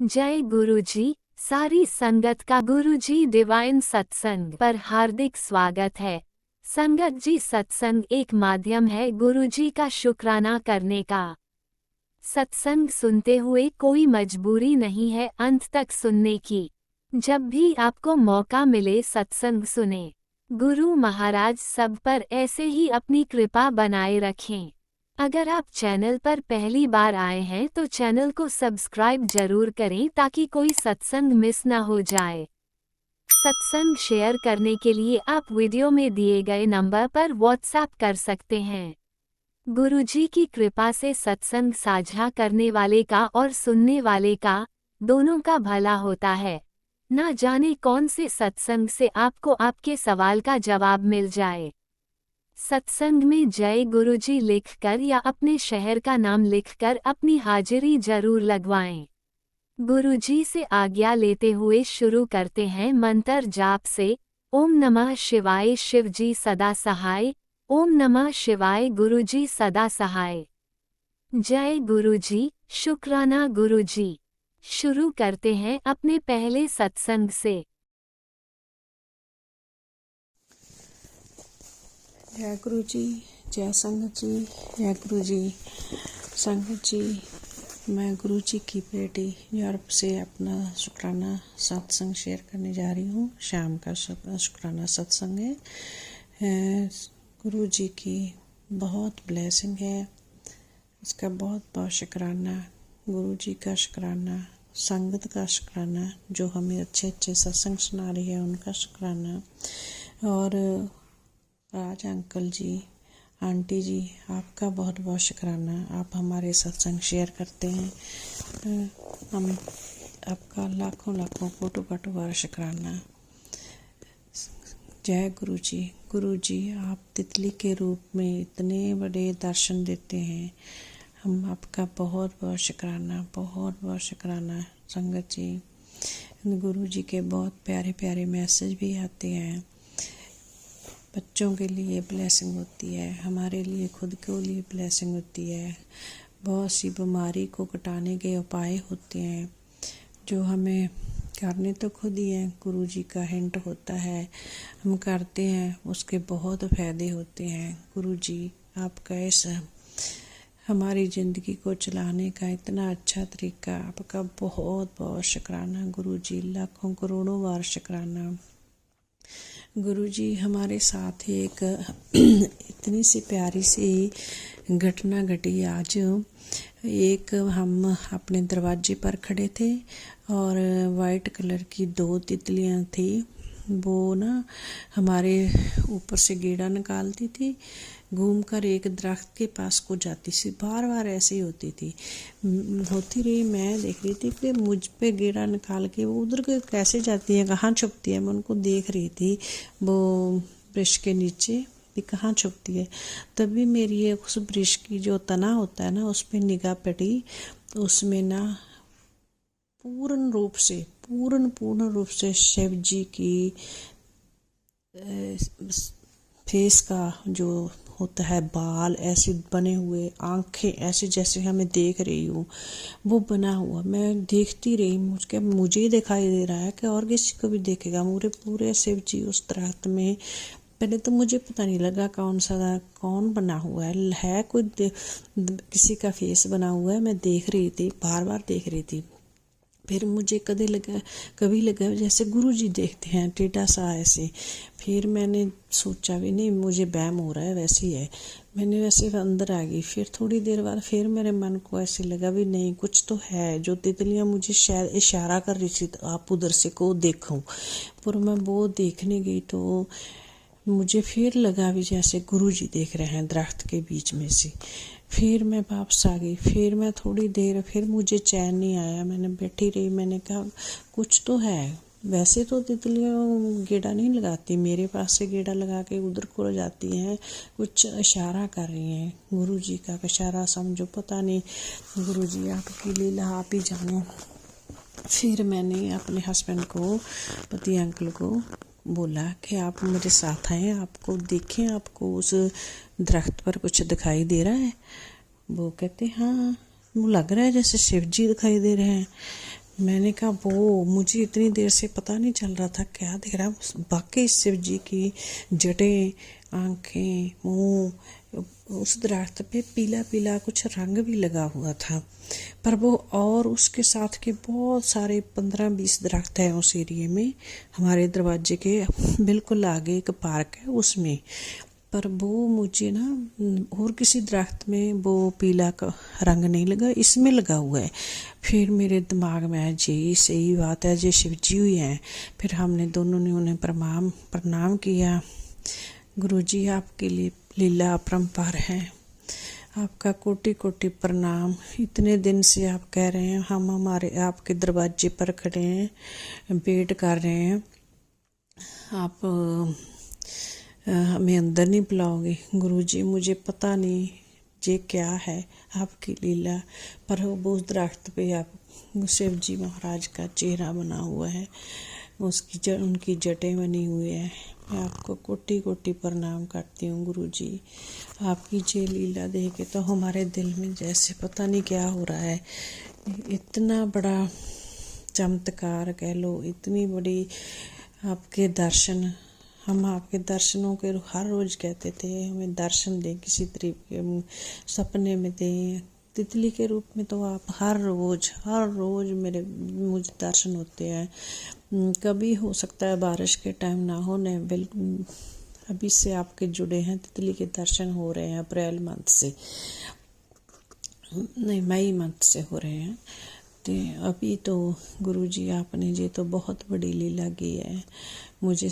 जय गुरुजी। सारी संगत का गुरुजी डिवाइन सत्संग पर हार्दिक स्वागत है। संगत जी, सत्संग एक माध्यम है गुरुजी का शुक्राना करने का। सत्संग सुनते हुए कोई मजबूरी नहीं है अंत तक सुनने की। जब भी आपको मौका मिले सत्संग सुने। गुरु महाराज सब पर ऐसे ही अपनी कृपा बनाए रखें। अगर आप चैनल पर पहली बार आए हैं तो चैनल को सब्सक्राइब जरूर करें ताकि कोई सत्संग मिस ना हो जाए। सत्संग शेयर करने के लिए आप वीडियो में दिए गए नंबर पर व्हाट्सएप कर सकते हैं। गुरुजी की कृपा से सत्संग साझा करने वाले का और सुनने वाले का दोनों का भला होता है। ना जाने कौन से सत्संग से आपको आपके सवाल का जवाब मिल जाए। सत्संग में जय गुरुजी लिखकर या अपने शहर का नाम लिखकर अपनी हाजिरी जरूर लगवाएं। गुरुजी से आज्ञा लेते हुए शुरू करते हैं मंत्र जाप से। ओम नमः शिवाय शिवजी सदा सहाय। ओम नमः शिवाय गुरुजी सदा सहाय। जय गुरुजी, शुक्राना गुरुजी। शुरू करते हैं अपने पहले सत्संग से। जय गुरु जी, जय संगत जी, जय गुरु जी। संगत जी, मैं गुरु जी की बेटी यूरोप से अपना शुक्राना सत्संग शेयर करने जा रही हूँ। शाम का शुक्राना सत्संग है। गुरु जी की बहुत ब्लेसिंग है, उसका बहुत बहुत शुक्राना। गुरु जी का शुक्राना, संगत का शुक्राना जो हमें अच्छे अच्छे सत्संग सुना रही है उनका शुक्राना। और राज अंकल जी, आंटी जी, आपका बहुत बहुत शुक्राना। आप हमारे सत्संग शेयर करते हैं, हम आपका लाखों लाखों कोटि कोटि बार शुक्राना। जय गुरु जी। गुरु जी, आप तितली के रूप में इतने बड़े दर्शन देते हैं, हम आपका बहुत बहुत शुक्राना, बहुत बहुत शुक्राना। संगत जी, गुरु जी के बहुत प्यारे प्यारे मैसेज भी आते हैं। बच्चों के लिए ब्लेसिंग होती है, हमारे लिए खुद के लिए ब्लेसिंग होती है। बहुत सी बीमारी को घटाने के उपाय होते हैं जो हमें करने तो खुद ही हैं, गुरु जी का हिंट होता है, हम करते हैं, उसके बहुत फायदे होते हैं। गुरु जी, आपका इस हमारी ज़िंदगी को चलाने का इतना अच्छा तरीका, आपका बहुत बहुत शुक्राना गुरु जी, लाखों करोड़ों बार शुक्राना। गुरु जी, हमारे साथ एक इतनी सी प्यारी सी घटना घटी आज। एक हम अपने दरवाजे पर खड़े थे और वाइट कलर की 2 तितलियां थी, वो ना हमारे ऊपर से गेड़ा निकालती थी, घूमकर एक दरख्त के पास को जाती थी। बार बार ऐसे ही होती थी, होती रही। मैं देख रही थी कि मुझ पे गेड़ा निकाल के वो उधर कैसे जाती है, कहाँ छुपती है। मैं उनको देख रही थी वो वृक्ष के नीचे भी कहाँ छुपती है। तभी मेरी उस वृक्ष की जो तना होता है ना, उस पर निगाह पड़ी। उसमें ना पूर्ण रूप से शिव जी की फेस का जो होता है, बाल ऐसे बने हुए, आंखें ऐसे जैसे हमें देख रही हूँ, वो बना हुआ। मैं देखती रही, मुझे ही दिखाई दे रहा है कि और किसी को भी देखेगा। पूरे शिव जी उस दरख्त में। पहले तो मुझे पता नहीं लगा कौन बना हुआ है कोई किसी का फेस बना हुआ है। मैं देख रही थी, बार बार देख रही थी। फिर मुझे कभी लगा जैसे गुरु जी देखते हैं टेढ़ा सा ऐसे। फिर मैंने सोचा भी नहीं, मुझे वहम हो रहा है, वैसे ही है। मैंने वैसे अंदर आ गई। फिर थोड़ी देर बाद फिर मेरे मन को ऐसे लगा भी नहीं, कुछ तो है। जो तितलियां मुझे शायद इशारा कर रही थी, तो आप उधर से को देखूं। पर मैं वो देखने गई तो मुझे फिर लगा भी जैसे गुरु जी देख रहे हैं दरख्त के बीच में से। फिर मैं वापस आ गई। फिर मैं थोड़ी देर, फिर मुझे चैन नहीं आया, मैंने बैठी रही। मैंने कहा कुछ तो है। वैसे तो तितलियाँ गेड़ा नहीं लगाती, मेरे पास से गेड़ा लगा के उधर को जाती हैं, कुछ इशारा कर रही हैं। गुरु जी का इशारा समझो, पता नहीं गुरु जी आपकी लीला आप ही जानो। फिर मैंने अपने हस्बैंड को, पति अंकल को बोला कि आप मेरे साथ आए, आपको देखें, आपको उस दरख्त पर कुछ दिखाई दे रहा है। वो कहते हाँ, वो लग रहा है जैसे शिव जी दिखाई दे रहे हैं। मैंने कहा वो मुझे इतनी देर से पता नहीं चल रहा था क्या दिख रहा है। वाकई शिव जी की जटें, आंखें, मुंह, उस दरख्त पे पीला पीला कुछ रंग भी लगा हुआ था। पर वो और उसके साथ के बहुत सारे 15-20 दरख्त हैं उस एरिए में। हमारे दरवाजे के बिल्कुल आगे एक पार्क है उसमें। पर वो मुझे ना और किसी दरख्त में वो पीला का रंग नहीं लगा, इसमें लगा हुआ है। फिर मेरे दिमाग में आया जी सही बात है, जी शिव जी हुई हैं। फिर हमने दोनों ने उन्हें प्रणाम किया। गुरुजी आपके लिए लीला अपरंपार है, आपका कोटि कोटि प्रणाम। इतने दिन से आप कह रहे हैं, हम हमारे आपके दरवाजे पर खड़े हैं, वेट कर रहे हैं, आप हमें अंदर नहीं बुलाओगे। गुरुजी मुझे पता नहीं ये क्या है आपकी लीला, पर वो उस दरख्त पे आप शिव जी महाराज का चेहरा बना हुआ है, उनकी जटें बनी हुई है। मैं आपको कोटि कोटि प्रणाम करती हूँ गुरुजी। आपकी ये लीला देख के तो हमारे दिल में जैसे पता नहीं क्या हो रहा है। इतना बड़ा चमत्कार कह लो, इतनी बड़ी आपके दर्शन। हम आपके दर्शनों के हर रोज कहते थे हमें दर्शन दें, किसी तरीके सपने में दें। तितली के रूप में तो आप हर रोज मुझे दर्शन होते हैं। कभी हो सकता है बारिश के टाइम ना हो, न बिल्कुल अभी से आपके जुड़े हैं, तितली के दर्शन हो रहे हैं अप्रैल मंथ से, नहीं मई मंथ से हो रहे हैं। तो अभी तो गुरुजी आपने ये तो बहुत बड़ी लीला की है। मुझे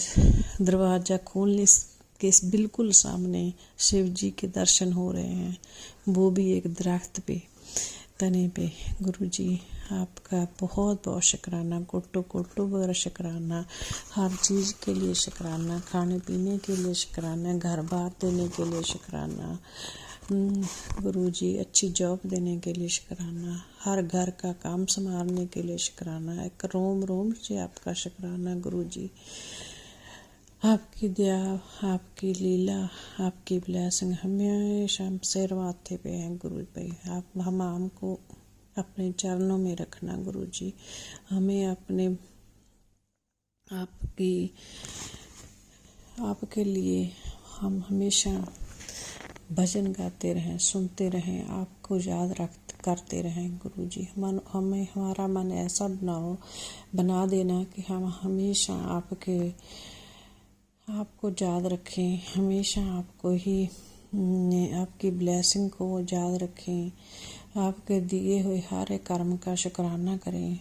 दरवाज़ा खोलने के बिल्कुल सामने शिव जी के दर्शन हो रहे हैं, वो भी एक दरख्त पे तने पे। गुरुजी आपका बहुत बहुत शुक्राना, कोटो कोटो वगैरह शुक्राना, हर चीज़ के लिए शुक्राना, खाने पीने के लिए शुक्राना, घर बार देने के लिए शुक्राना, गुरुजी अच्छी जॉब देने के लिए शुक्राना, हर घर का काम संभालने के लिए शुक्राना, एक रोम रोम से आपका शुक्राना गुरुजी। आपकी दया, आपकी लीला, आपकी ब्लेसिंग हमेशा सिर माथे पे है गुरु भाई। आप हमको अपने चरणों में रखना गुरुजी। हमें अपने आपके लिए हम हमेशा भजन गाते रहें, सुनते रहें, आपको याद करते रहें गुरुजी। हमें हमारा मन ऐसा बना देना कि हम हमेशा आपको याद रखें, हमेशा आपको ही आपकी ब्लेसिंग को याद रखें, आपके दिए हुए हर एक कर्म का शुक्राना करें।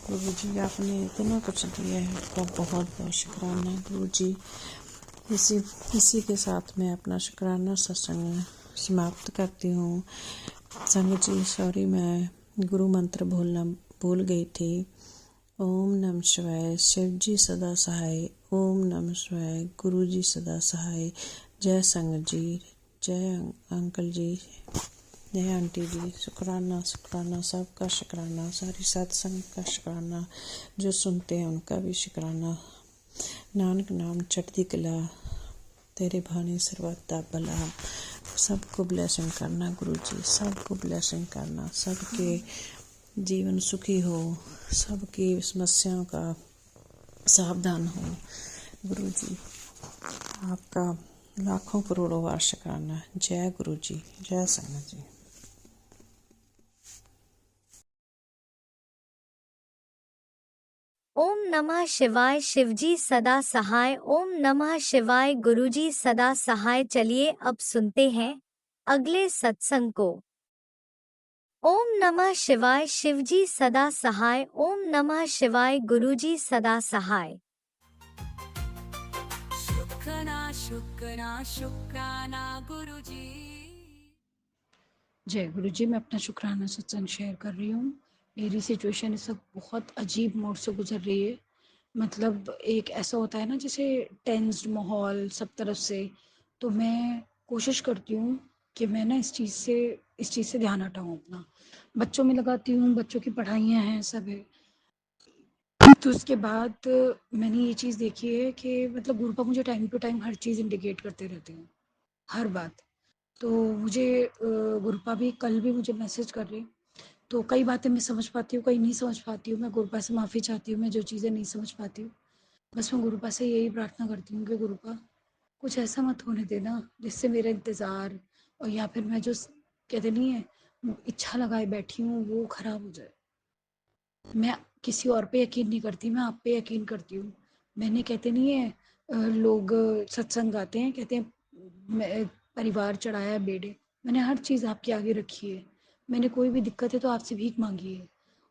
गुरु जी आपने इतना कुछ दिया है, आपका बहुत बहुत शुक्राना गुरु जी। इसी के साथ मैं अपना शुक्राना सत्संग समाप्त करती हूँ। संगत जी सॉरी, मैं गुरु मंत्र भूल गई थी। ओम नमः शिवाय, शिव जी सदा सहाय। ओम नमः शिवाय, गुरु जी सदा सहाय। जय संगत जी, जय अंकल जी, जय आंटी जी। शुक्राना शुक्राना, सबका शुक्राना, सारी सत्संग का शुक्राना, जो सुनते हैं उनका भी शुक्राना। नानक नाम चढ़ती कला, तेरे भाने सर्वदा भला। सबको ब्लेसिंग करना गुरु जी, सबको ब्लेसिंग करना, सबके जीवन सुखी हो, सबकी समस्याओं का सावधान हो गुरु जी। आपका लाखों करोड़ों बार शुक्राना। जय गुरु जी, जय संगत जी। ओम नमः शिवाय, शिवजी सदा सहाय। ओम नमः शिवाय, गुरुजी सदा सहाय। चलिए अब सुनते हैं अगले सत्संग को। ओम नमः शिवाय, शिवजी सदा सहाय। ओम नमः शिवाय, गुरुजी सदा सहाय। शुक्राना गुरुजी। जय गुरुजी। मैं अपना शुक्राना सत्संग शेयर कर रही हूँ। मेरी सिचुएशन इस वक्त बहुत अजीब मोड से गुजर रही है। मतलब एक ऐसा होता है ना जैसे टेंस्ड माहौल सब तरफ से। तो मैं कोशिश करती हूँ कि मैं ना इस चीज़ से ध्यान हटाऊँ अपना। बच्चों में लगाती हूँ, बच्चों की पढ़ाइयाँ हैं, सब है। तो उसके बाद मैंने ये चीज़ देखी है कि मतलब गुरुपा मुझे टाइम टू टाइम हर चीज़ इंडिकेट करते रहते हैं, हर बात। तो मुझे गुरुपा भी कल भी मुझे मैसेज कर रहे तो कई बातें मैं समझ पाती हूँ, कई नहीं समझ पाती हूँ। मैं गुरुपा से माफ़ी चाहती हूँ, मैं जो चीज़ें नहीं समझ पाती हूँ। बस मैं गुरुपा से यही प्रार्थना करती हूँ कि गुरुपा कुछ ऐसा मत होने देना जिससे मेरा इंतज़ार और या फिर मैं जो कहते नहीं है इच्छा लगाए बैठी हूँ वो ख़राब हो जाए। मैं किसी और पे यकीन नहीं करती, मैं आप पे यकीन करती हूँ। मैंने कहते नहीं है लोग सत्संग गाते हैं, कहते हैं मैं परिवार चढ़ाया बेड़े, मैंने हर चीज़ आपके आगे रखी है। मैंने कोई भी दिक्कत है तो आपसे भीख मांगी है।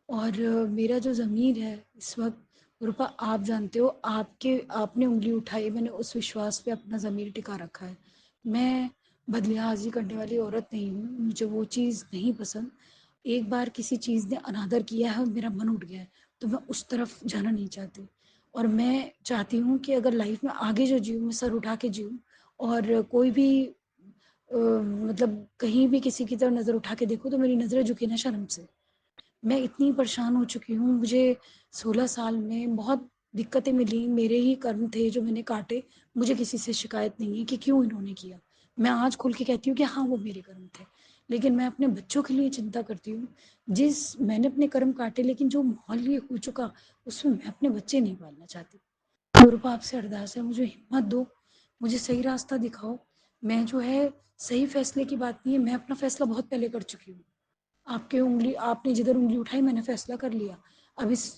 और मेरा जो ज़मीर है इस वक्त रूपा आप जानते हो, आपके आपने उंगली उठाई, मैंने उस विश्वास पे अपना ज़मीर टिका रखा है। मैं बदलिहाजी करने वाली औरत नहीं हूँ, मुझे वो चीज़ नहीं पसंद। एक बार किसी चीज़ ने अनादर किया है और मेरा मन उठ गया है, तो मैं उस तरफ जाना नहीं चाहती। और मैं चाहती हूँ कि अगर लाइफ में आगे जो जीऊँ, मैं सर उठा के जीऊँ और कोई भी मतलब कहीं भी किसी की तरफ नज़र उठा के देखूँ तो मेरी नज़रें झुकी ना शर्म से। मैं इतनी परेशान हो चुकी हूँ, मुझे 16 साल में बहुत दिक्कतें मिली, मेरे ही कर्म थे जो मैंने काटे, मुझे किसी से शिकायत नहीं है कि क्यों इन्होंने किया। मैं आज खुल के कहती हूँ कि हाँ, वो मेरे कर्म थे, लेकिन मैं अपने बच्चों के लिए चिंता करती हूँ। मैंने अपने कर्म काटे लेकिन जो माहौल ये हो चुका, उसमें मैं अपने बच्चे नहीं पालना चाहती। गुरुपा आपसे अरदास है, मुझे हिम्मत दो, मुझे सही रास्ता दिखाओ। मैं जो है सही फैसले की बात नहीं है, मैं अपना फैसला बहुत पहले कर चुकी हूँ। आपने जिधर उंगली उठाई मैंने फैसला कर लिया। अब इस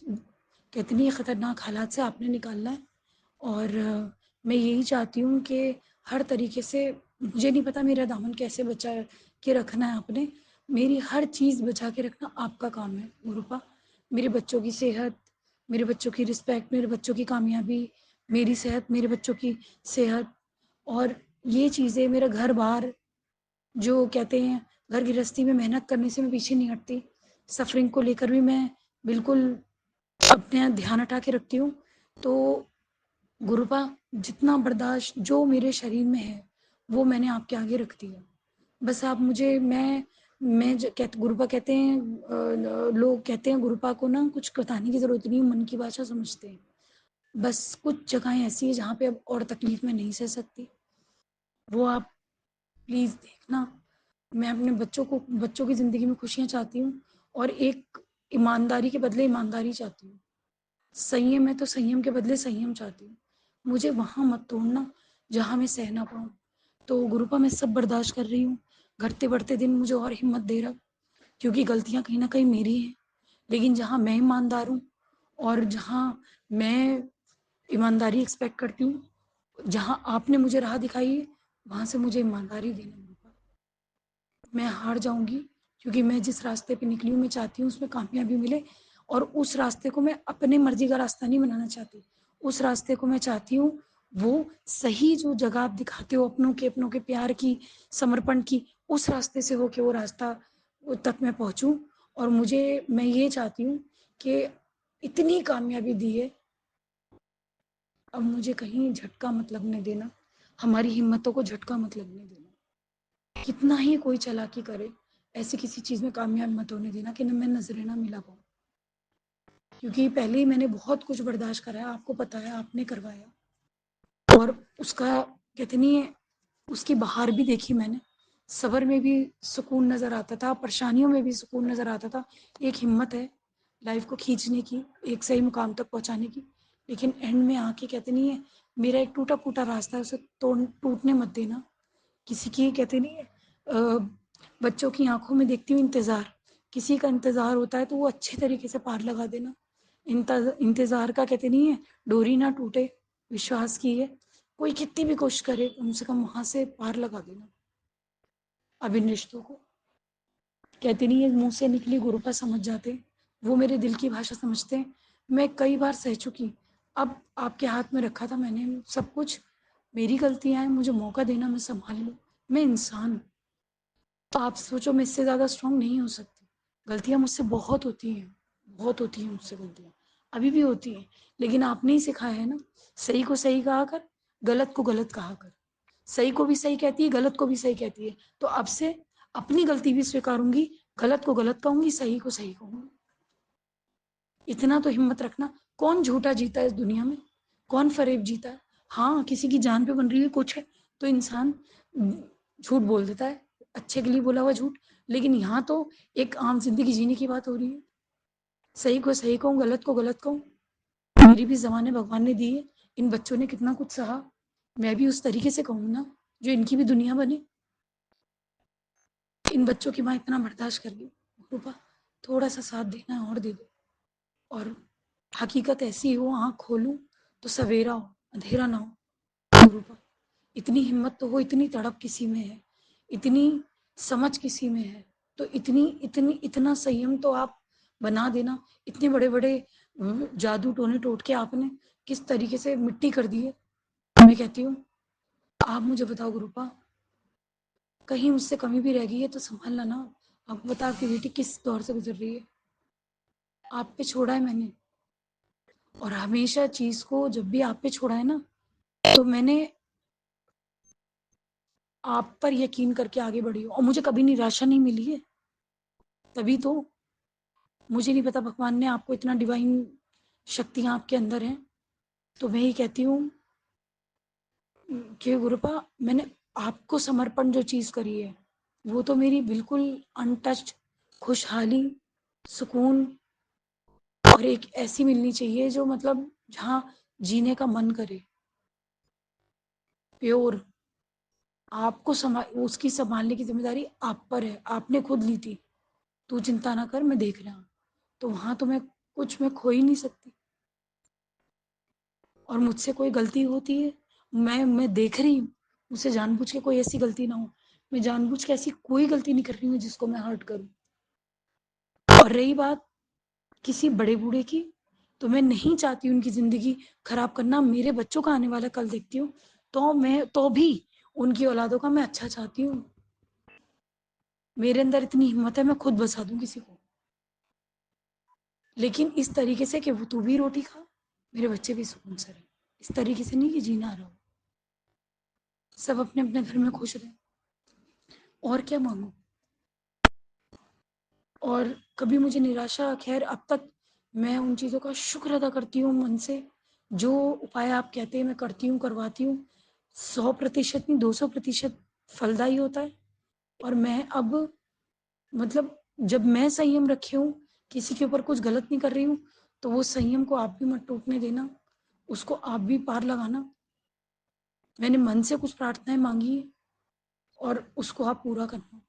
कितनी खतरनाक हालात से आपने निकालना है। और मैं यही चाहती हूँ कि हर तरीके से, मुझे नहीं पता मेरा दामन कैसे बचा के रखना है आपने, मेरी हर चीज़ बचा के रखना आपका काम है गुरुपा। मेरे बच्चों की सेहत, मेरे बच्चों की रिस्पेक्ट, मेरे बच्चों की कामयाबी, मेरी सेहत, मेरे बच्चों की सेहत और ये चीज़ें, मेरा घर बार, जो कहते हैं घर गृहस्थी में मेहनत करने से मैं पीछे नहीं हटती। सफ़रिंग को लेकर भी मैं बिल्कुल अपने ध्यान हटा के रखती हूँ। तो गुरुपा जितना बर्दाश्त जो मेरे शरीर में है वो मैंने आपके आगे रख दिया। बस आप मुझे गुरुपा कहते हैं लोग कहते हैं गुरुपा को ना कुछ बताने की ज़रूरत नहीं, मन की भाषा समझते हैं। बस कुछ जगहें ऐसी है जहाँ पे अब और तकलीफ़ मैं नहीं सह सकती, वो आप प्लीज़ देखना। मैं अपने बच्चों की ज़िंदगी में खुशियाँ चाहती हूँ और एक ईमानदारी के बदले ईमानदारी चाहती हूँ। संयम है तो संयम के बदले संयम चाहती हूँ। मुझे वहाँ मत तोड़ना जहाँ मैं सह ना पाऊँ। तो गुरुपा मैं सब बर्दाश्त कर रही हूँ। घटते-बढ़ते दिन मुझे और हिम्मत दे रहा, क्योंकि गलतियाँ कहीं न कहीं मेरी हैं। लेकिन जहाँ मैं ईमानदार हूँ और जहाँ मैं ईमानदारी एक्सपेक्ट करती हूँ, जहाँ आपने मुझे राह दिखाई है, वहाँ से मुझे ईमानदारी देना गुरुपा। मैं हार जाऊँगी, क्योंकि मैं जिस रास्ते पे निकली हूँ मैं चाहती हूँ उसमें कामयाबी मिले और उस रास्ते को मैं अपनी मर्ज़ी का रास्ता नहीं बनाना चाहती। उस रास्ते को मैं चाहती हूँ वो सही जो जगह आप दिखाते हो अपनों के प्यार की, समर्पण की, उस रास्ते से होके वो रास्ता तक मैं पहुँचूँ। और मैं ये चाहती हूँ कि इतनी कामयाबी दी है, अब मुझे कहीं झटका मत लगने देना, हमारी हिम्मतों को झटका मत लगने देना। कितना ही कोई चालाकी करे, ऐसी किसी चीज़ में कामयाब मत होने देना कि मैं नज़रें ना मिला पाऊँ। क्योंकि पहले ही मैंने बहुत कुछ बर्दाश्त करा है, आपको पता है, आपने करवाया और उसका कहते नहीं है, उसकी बहार भी देखी मैंने। सब्र में भी सुकून नज़र आता था, परेशानियों में भी सुकून नज़र आता था। एक हिम्मत है लाइफ़ को खींचने की, एक सही मुकाम तक पहुँचाने की। लेकिन एंड में आके कहते नहीं है, मेरा एक टूटा-फूटा रास्ता है, उसे टूटने मत देना। किसी की कहते नहीं है बच्चों की आँखों में देखती हूँ इंतज़ार, किसी का इंतज़ार होता है तो वो अच्छे तरीके से पार लगा देना। इंतज़ार का कहते नहीं है डोरी ना टूटे, विश्वास की है। कोई कितनी भी कोशिश करे कम से कम वहाँ से पार लगा देना। अब इन रिश्तों को कहते नहीं है मुँह से निकली गुरु पर समझ जाते हैं, वो मेरे दिल की भाषा समझते हैं। मैं कई बार सह चुकी, अब आपके हाथ में रखा था मैंने सब कुछ, मेरी गलतियाँ हैं, मुझे मौका देना मैं सँभाल लूँ। मैं इंसान हूँ। तो आप सोचो मैं इससे ज़्यादा स्ट्रॉन्ग नहीं हो सकती। गलतियाँ मुझसे बहुत होती हैं मुझसे गलतियाँ, अभी भी होती हैं। लेकिन आपने ही सिखाया है ना, सही को सही कहा कर, गलत को गलत कहा कर। सही को भी सही कहती है, गलत को भी सही कहती है। तो अब से अपनी गलती भी स्वीकारूँगी, गलत को गलत कहूँगी, सही को सही कहूँगी। इतना तो हिम्मत रखना, कौन झूठा जीता है इस दुनिया में? कौन फ़रेब जीता है? हाँ, किसी की जान पे बन रही है कुछ है, तो इंसान झूठ बोल देता है, अच्छे के लिए बोला हुआ झूठ। लेकिन यहाँ तो एक आम ज़िंदगी जीने की बात हो रही है। सही को सही कहूँ, गलत को गलत कहूँ, मेरी भी ज़बानें भगवान ने दी है। इन बच्चों ने कितना कुछ सहा, मैं भी उस तरीके से कहूँ ना, जो इनकी भी दुनिया बने। इन बच्चों की माँ इतना बर्दाश्त कर ली, रूपा थोड़ा-सा साथ देना और दे दो। और हकीकत ऐसी हो, आँख खोलूँ तो सवेरा हो, अंधेरा ना हो। रूपा इतनी हिम्मत तो हो, इतनी तड़प किसी में है, इतनी समझ किसी में है, तो इतना संयम तो आप बना देना। इतने बड़े-बड़े जादू टोने टोटके आपने किस तरीके से मिट्टी कर दी है। मैं कहती हूँ, आप मुझे बताओ गुरूपा, कहीं मुझसे कमी भी रह गई है तो सँभालना ना। आपको पता है आपकी बेटी किस दौर से गुज़र रही है। आप पे छोड़ा है मैंने, और हमेशा चीज़ को जब भी आप पे छोड़ा है ना, तो मैंने आप पर यकीन करके आगे बढ़ी हूँ और मुझे कभी निराशा नहीं मिली है। तभी तो मुझे नहीं पता भगवान ने आपको इतना डिवाइन शक्तियाँ आपके अंदर हैं। तो मैं ये कहती हूँ कि गुरुपा, मैंने आपको समर्पण जो चीज़ करी है, वो तो मेरी बिल्कुल अनटच्ड खुशहाली, सुकून और एक ऐसी मिलनी चाहिए जो मतलब जहाँ जीने का मन करे। प्योर आपको उसकी सँभालने की ज़िम्मेदारी आप पर है, आपने खुद ली थी। तू चिंता ना कर, मैं देख रहा हूँ। तो वहाँ तो मैं खो ही नहीं सकती। और मुझसे कोई गलती होती है, मैं देख रही हूँ, मुझसे जानबूझ के कोई ऐसी गलती ना हो। मैं जानबूझ के ऐसी कोई गलती नहीं कर रही हूँ जिसको मैं हर्ट करूँ। और रही बात किसी बड़े-बूढ़े की, तो मैं नहीं चाहती उनकी ज़िंदगी खराब करना। मेरे बच्चों का आने वाला कल देखती हूँ, तो भी उनकी औलादों का मैं अच्छा चाहती हूँ। मेरे अंदर इतनी हिम्मत है, मैं खुद बसा दूँ किसी को। लेकिन इस तरीके से कि वो तू भी रोटी खा, मेरे बच्चे भी सुकून से रहें। इस तरीके से नहीं कि जीना रहो। सब अपने-अपने घर में खुश रहें। और क्या माँगूँ? और कभी मुझे निराशा, ख़ैर अब तक मैं उन चीज़ों का शुक्र अदा करती हूँ मन से। जो उपाय आप कहते हैं मैं करती हूँ, करवाती हूँ। 100% नहीं, 200% फलदायी होता है। और मैं अब मतलब जब मैं संयम रखी हूँ, किसी के ऊपर कुछ गलत नहीं कर रही हूँ, तो वो संयम को आप भी मत टूटने देना, उसको आप भी पार लगाना। मैंने मन से कुछ प्रार्थनाएँ माँगी हैं और उसको आप पूरा करना।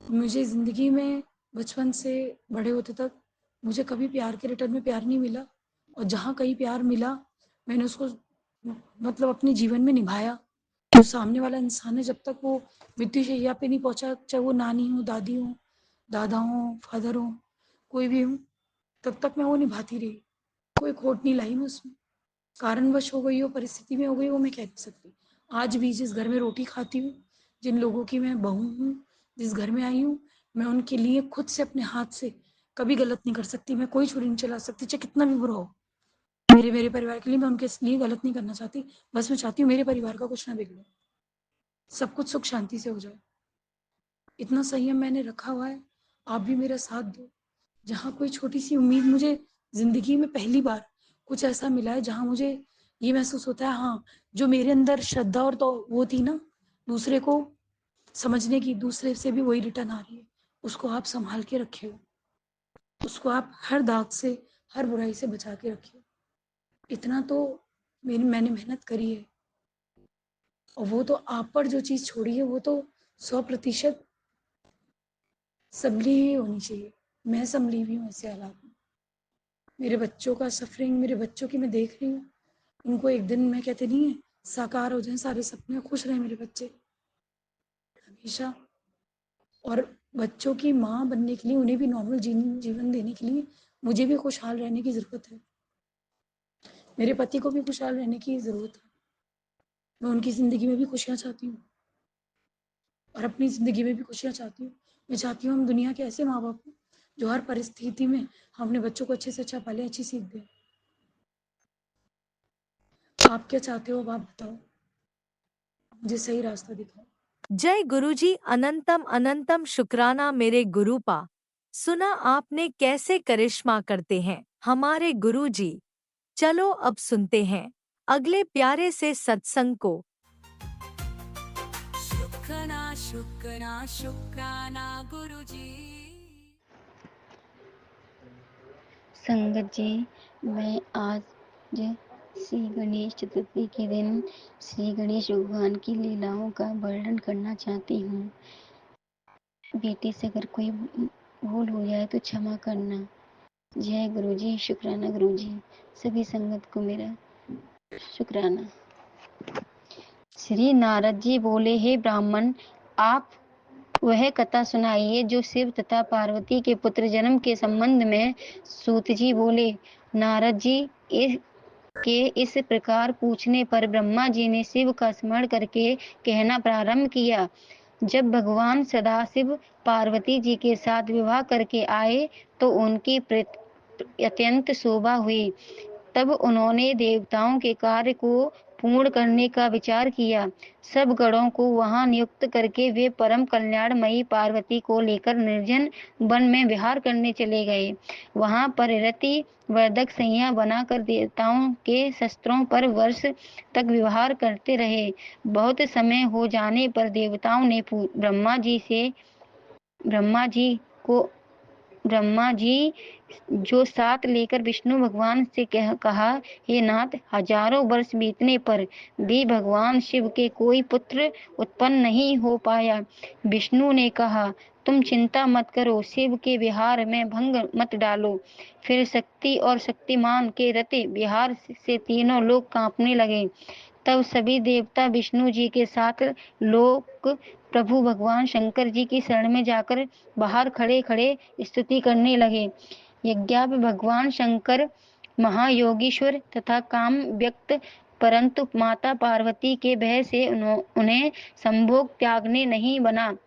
मुझे ज़िंदगी में बचपन से बड़े होते तक मुझे कभी प्यार के रिटर्न में प्यार नहीं मिला, और जहाँ कहीं प्यार मिला, मैंने उसको मतलब अपने जीवन में निभाया। जो सामने वाला इंसान है, जब तक वो मृत्यु शैया पे नहीं पहुँचा, चाहे वो नानी हो, दादी हो, दादा हो, फादर हो, कोई भी हो, तब तक मैं वो निभाती रही। कोई खोट नहीं लाई मैं उसमें। कारणवश हो गई हो, परिस्थिति में हो गई हो, मैं कह नहीं सकती। आज भी जिस घर में रोटी खाती हूँ, जिन लोगों की मैं बहू हूँ, जिस घर में आई हूँ, मैं उनके लिए खुद से अपने हाथ से कभी गलत नहीं कर सकती। मैं कोई छुरी नहीं चला सकती, चाहे कितना भी बुरा हो। मेरे परिवार के लिए मैं उनके लिए गलत नहीं करना चाहती। बस मैं चाहती हूँ मेरे परिवार का कुछ ना बिगड़े, सब कुछ सुख शांति से हो जाए। इतना संयम मैंने रखा हुआ है, आप भी मेरा साथ दो। जहाँ कोई छोटी-सी उम्मीद, मुझे ज़िंदगी में पहली बार कुछ ऐसा मिला है जहाँ मुझे ये महसूस होता है, हाँ, जो मेरे अंदर श्रद्धा और तो वो थी ना, दूसरे को समझने की, दूसरे से भी वही रिटर्न आ रही है। उसको आप सँभाल के रखे हो, उसको आप हर दाग से, हर बुराई से बचा के रखे हो। इतना तो मैंने मेहनत करी है, और वो तो आप पर जो चीज़ छोड़ी है, वो तो 100% सँभली ही होनी चाहिए। मैं सँभली हुई हूँ ऐसे हालात में। मेरे बच्चों का सफ़रिंग, मेरे बच्चों की मैं देख रही हूँ। उनको एक दिन, मैं कहते नहीं है, साकार हो जाएँ सारे सपने, खुश रहें मेरे बच्चे हमेशा। और बच्चों की माँ बनने के लिए, उन्हें भी नॉर्मल जीवन देने के लिए मुझे भी खुशहाल रहने की ज़रूरत है। मेरे पति को भी खुशहाल रहने की ज़रूरत है। मैं उनकी ज़िंदगी में भी खुशियाँ चाहती हूँ और अपनी ज़िंदगी में भी खुशियाँ चाहती हूँ। मैं चाहती हूँ हम दुनिया के ऐसे माँ-बाप हों, जो हर परिस्थिति में हम अपने बच्चों को अच्छे से अच्छा पालें, अच्छी सीख दें। आप क्या चाहते हो, अब आप बताओ? मुझे सही रास्ता दिखाओ। जय गुरुजी, अनंतम अनंतम शुक्राना मेरे गुरुपा। सुना आपने कैसे करिश्मा करते हैं हमारे गुरुजी। चलो अब सुनते हैं अगले प्यारे से सत्संग को। शुक्राना गुरुजी। संगत जी, मैं आज श्री गणेश चतुर्थी के दिन श्री गणेश भगवान की लीलाओं का वर्णन करना चाहती हूँ। बेटी से अगर कोई भूल हो जाए तो क्षमा करना। जय गुरुजी, शुक्राना गुरुजी। सभी संगत को मेरा शुक्राना। श्री नारद जी बोले, हे ब्राह्मण, आप वह कथा सुनाइए जो शिव तथा पार्वती के पुत्र जन्म के संबंध में। सूत जी बोले, नारद जी के इस प्रकार पूछने पर ब्रह्मा जी ने शिव का स्मरण करके कहना प्रारंभ किया। जब भगवान सदाशिव पार्वती जी के साथ विवाह करके आए तो उनकी अत्यंत शोभा हुई। तब उन्होंने देवताओं के कार्य को पूर्ण करने का विचार किया। सब गणों को वहां नियुक्त करके वे परम कल्याणमयी पार्वती को लेकर निर्जन वन में विहार करने चले गए। वहां पर रति वर्धक सैया बनाकर देवताओं के शस्त्रों पर वर्ष तक विहार करते रहे। बहुत समय हो जाने पर देवताओं ने ब्रह्मा जी जो साथ लेकर विष्णु भगवान से कहा, हे नाथ, हजारों वर्ष बीतने पर भी भगवान शिव के कोई पुत्र उत्पन्न नहीं हो पाया। विष्णु ने कहा, तुम चिंता मत करो, शिव के विहार में भंग मत डालो। फिर शक्ति और शक्तिमान के रति विहार से तीनों लोग कांपने लगे। तब सभी देवता विष्णु जी के साथ लोक प्रभु भगवान शंकर जी की शरण में जाकर बाहर खड़े खड़े स्तुति करने लगे। यज्ञाप भगवान शंकर महायोगीश्वर तथा काम व्यक्त, परंतु माता पार्वती के भय से उन्हें संभोग त्यागने नहीं बना।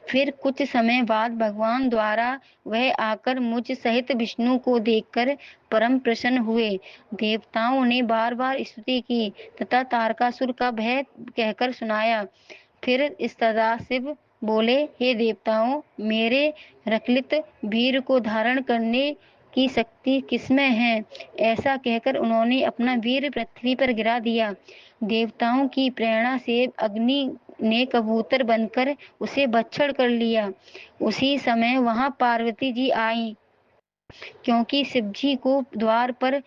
फिर कुछ समय बाद भगवान द्वारा वह आकर मुझ सहित विष्णु को देखकर परम प्रसन्न हुए। देवताओं ने बार बार स्तुति की तथा तारकासुर का भय कहकर सुनाया। फिर सदाशिव बोले, हे देवताओं, मेरे रकलित वीर को धारण करने की शक्ति किसमें है? ऐसा कहकर उन्होंने अपना वीर पृथ्वी पर गिरा दिया। देवताओं की प्रेरणा से अग्नि ने कबूतर बनकर उसे भक्षण कर लिया। उसी समय वहां पार्वती जी आई, क्योंकि शिवजी को द्वार पर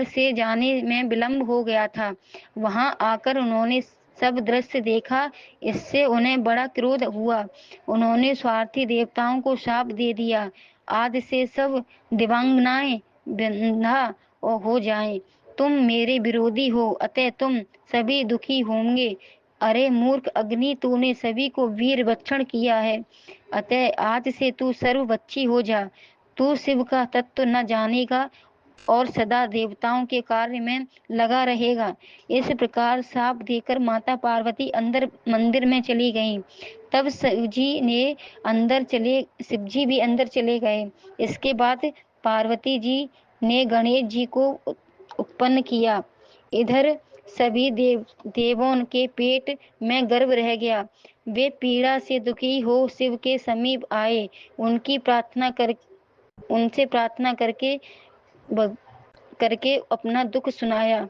से जाने में विलंब हो गया था। वहां आकर उन्होंने सब दृश्य देखा। इससे उन्हें बड़ा क्रोध हुआ। उन्होंने स्वार्थी देवताओं को शाप दे दिया, आज से सब दिव्यांगनाएं बंधा हो जाएं। तुम मेरे विरोधी हो, अतः तुम सभी दुखी होंगे। अरे मूर्ख अग्नि, तूने सभी को वीर भक्षण किया है, अतः आज से तू सर्वभक्षी हो जा। तू शिव का तत्व न जानेगा और सदा देवताओं के कार्य में लगा रहेगा। इस प्रकार शाप देकर माता पार्वती अंदर मंदिर में चली गईं। तब शिवजी भी अंदर चले गए। इसके बाद पार्वती जी ने गणेश जी को उत्पन्न किया। इधर सभी देवों के पेट में गर्भ रह गया। वे पीड़ा से दुखी हो शिव के समीप आए। उनसे प्रार्थना करके अपना दुख सुनाया।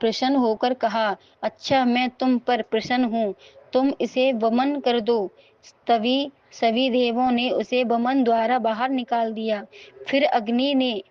प्रसन्न होकर कहा, अच्छा, मैं तुम पर प्रसन्न हूँ, तुम इसे वमन कर दो। तभी सभी देवों ने उसे वमन द्वारा बाहर निकाल दिया। फिर अग्नि ने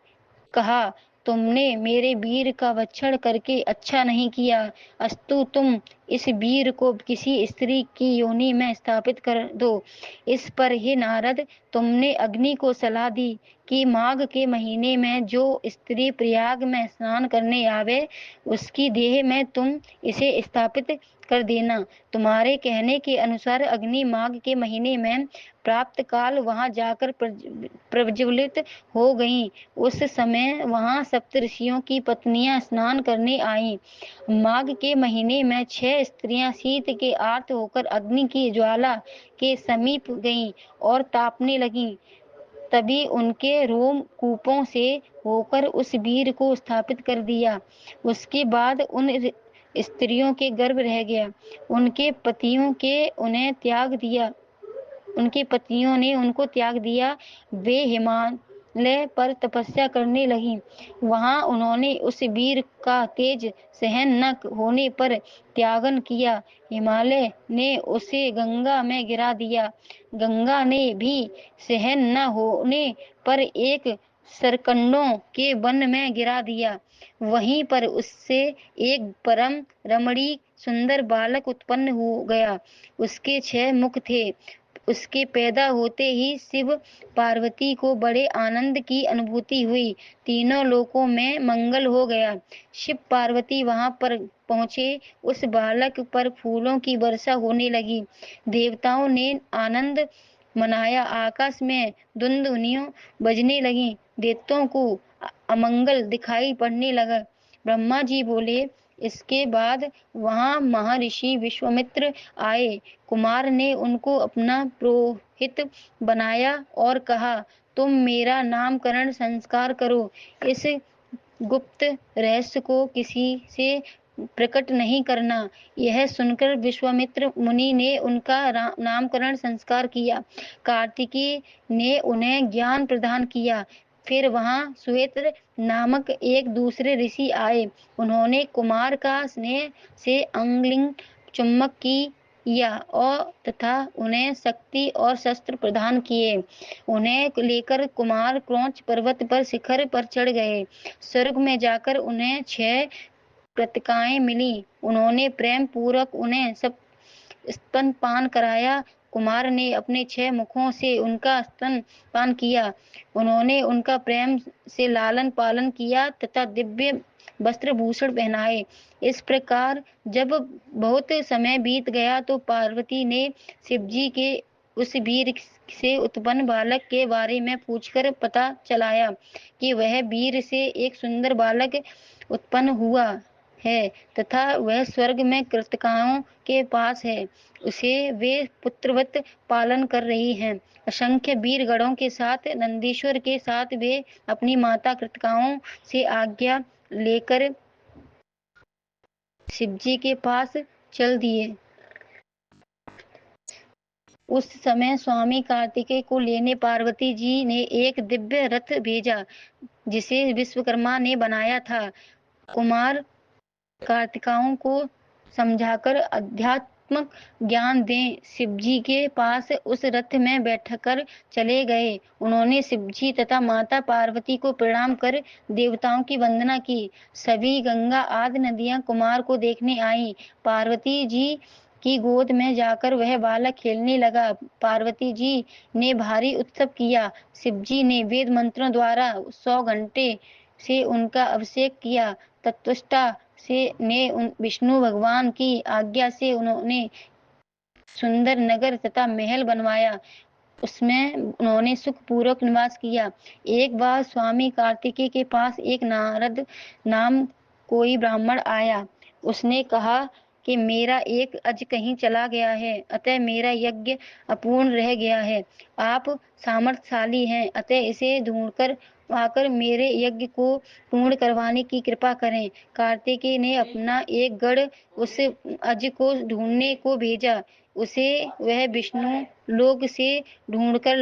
कहा, तुमने मेरे वीर का भक्षण करके अच्छा नहीं किया। अस्तु, तुम इस वीर को किसी स्त्री की योनि में स्थापित कर दो। इस पर हे नारद, तुमने अग्नि को सलाह दी कि माघ के महीने में जो स्त्री प्रयाग में स्नान करने आवे, उसकी देह में तुम इसे स्थापित कर देना। तुम्हारे कहने के अनुसार अग्नि माघ के महीने में प्राप्त काल वहां जाकर प्रज्वलित हो गईं। उस समय वहां सप्तऋषियों की पत्नियां स्नान करने आईं। माघ के महीने में 6 स्त्रियां शीत के आर्त होकर अग्नि की ज्वाला के समीप गईं और तापने लगीं। तभी उनके रोम कूपों से होकर उस वीर को स्थापित कर दिया। उसके बाद उन स्त्रियों के गर्भ रह गया। उनके पतियों के उन्हें त्याग दिया। उनकी पत्नियों ने उनको त्याग दिया। वे हिमालय पर तपस्या करने लगी। वहां उन्होंने उस वीर का तेज सहन न होने पर त्यागन किया। हिमालय ने उसे गंगा में गिरा दिया। गंगा ने भी सहन न होने पर एक सरकंडों के वन में गिरा दिया। वहीं पर उससे एक परम रमणीक सुंदर बालक उत्पन्न हो गया। उसके 6 मुख थे। उसके पैदा होते ही शिव पार्वती को बड़े आनंद की अनुभूति हुई। तीनों लोकों में मंगल हो गया। शिव पार्वती वहां पर पहुंचे। उस बालक पर फूलों की वर्षा होने लगी। देवताओं ने आनंद मनाया। आकाश में धुंधुनियों बजने लगी। दैत्यों को अमंगल दिखाई पड़ने लगा। ब्रह्मा जी बोले। इसके बाद वहां महर्षि विश्वामित्र आए। कुमार ने उनको अपना पुरोहित बनाया और कहा, तुम मेरा नामकरण संस्कार करो। इस गुप्त रहस्य को किसी से प्रकट नहीं करना। यह सुनकर विश्वामित्र मुनि ने उनका नामकरण संस्कार किया। कार्तिकेय ने उन्हें ज्ञान प्रदान किया। फिर वहां श्वेत नामक एक दूसरे ऋषि आए। उन्होंने कुमार का स्नेह से अंगलिंग चुम्बक किया और तथा उन्हें शक्ति और शस्त्र प्रदान किए। उन्हें लेकर कुमार क्रौंच पर्वत पर शिखर पर चढ़ गए। स्वर्ग में जाकर उन्हें 6 पत्रिकाएं मिली। उन्होंने प्रेम पूर्वक उन्हें सब स्तन पान कराया। कुमार ने अपने 6 मुखों से उनका स्तन पान किया। उन्होंने उनका प्रेम से लालन पालन किया तथा दिव्य वस्त्र भूषण पहनाए। इस प्रकार जब बहुत समय बीत गया तो पार्वती ने शिवजी के उस वीर से उत्पन्न बालक के बारे में पूछकर पता चलाया कि वह वीर से एक सुंदर बालक उत्पन्न हुआ है तथा वह स्वर्ग में कृतकाओं के पास है। उसे वे पुत्रवत पालन कर रही हैं। असंख्य वीर गणों के साथ नंदीश्वर के साथ वे अपनी माता कृतकाओं से आज्ञा लेकर शिवजी के पास चल दिए। उस समय स्वामी कार्तिकेय को लेने पार्वती जी ने एक दिव्य रथ भेजा जिसे विश्वकर्मा ने बनाया था। कुमार कार्तिकाओं को समझाकर अध्यात्मक ज्ञान दें शिवजी के पास उस रथ में बैठकर चले गए। उन्होंने शिवजी तथा माता पार्वती को प्रणाम कर देवताओं की वंदना की। सभी गंगा आदि नदियां कुमार को देखने आईं। पार्वती जी की गोद में जाकर वह बालक खेलने लगा। पार्वती जी ने भारी उत्सव किया। शिवजी ने वेद मंत्रों द्वारा 100 घंटे से उनका अभिषेक किया। तत्वष्टा ने विष्णु भगवान की आज्ञा से उन्होंने सुंदर नगर तथा महल बनवाया। उसमें उन्होंने सुख पूर्वक निवास किया। एक बार स्वामी कार्तिकेय के पास एक नारद नाम कोई ब्राह्मण आया। उसने कहा कि मेरा एक अज कहीं चला गया है, अतः मेरा यज्ञ अपूर्ण रह गया है। आप सामर्थ्यशाली हैं, अतः इसे ढूंढकर आकर मेरे यज्ञ को पूर्ण करवाने की कृपा करें। कार्तिकेय ने अपना एक गढ़ उस अज को ढूंढने को भेजा। उसे वह विष्णु लोक से ढूंढकर